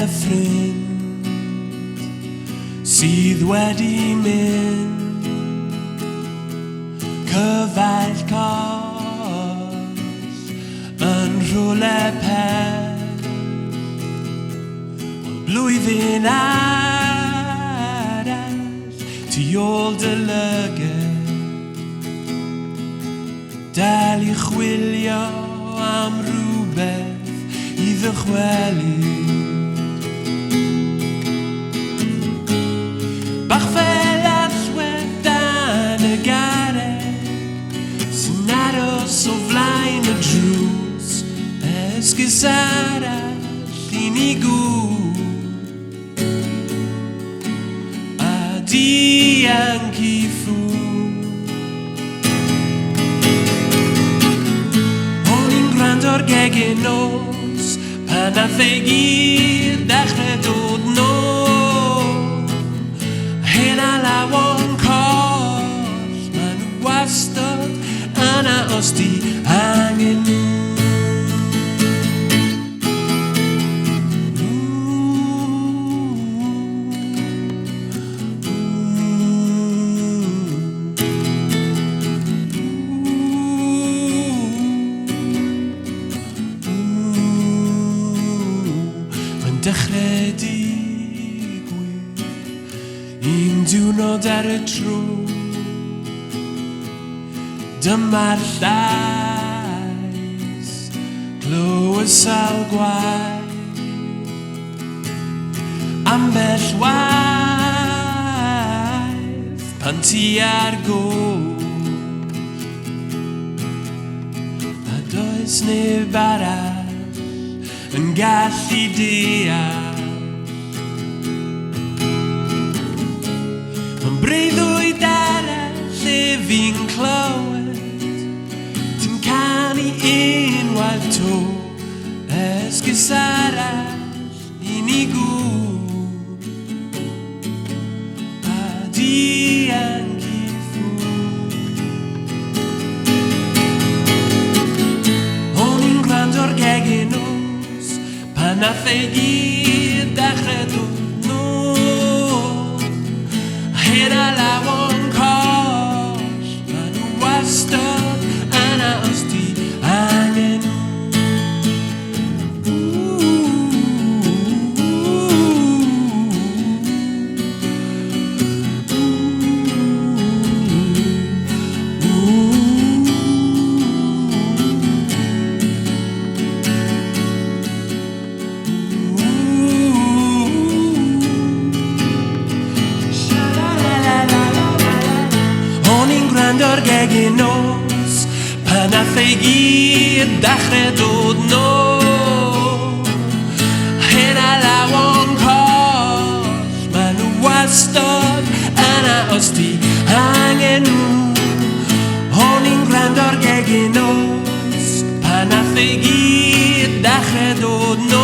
y ffrind sydd wedi mynd cyfaill coll yn rhywle pell o blwyddyn arall tu ôl dy lyged dal i chwilio am rhywbeth i ddychwelu bach fel allwedd dan y garreg sy'n aros o flaen y drws esgus arall i ni gŵr a dianc i ffwr o'n i'n gwrando'r gegin nos pan nath ei gyd dechrau dod nôl hyn a lawon coll ma'n wastad yna os di angen nhw dechrau digwydd un diwrnod ar y tro dyma'r llais glywed sawl gwaith ambell waith pan ti ar goll a does neb arall yn gallu deall Mae'n breuddwyd arall lle fi'n clywed Ti'n canu unwaith to esgus arall i ni gŵr a dianc i ffwr O'n i'n gwrando'r gegin pan nath ei gyd dechrau dod nôl hyn a lawon coll ma'n wastad yna os di angen gwrando'r gegin nos pan nath ei gyd dechrau dod nôl hyn a lawon coll ma'n wastad yna os di angen nhw o'n i'n gwrando'r gegin nos pan nath ei gyd dechrau dod nôl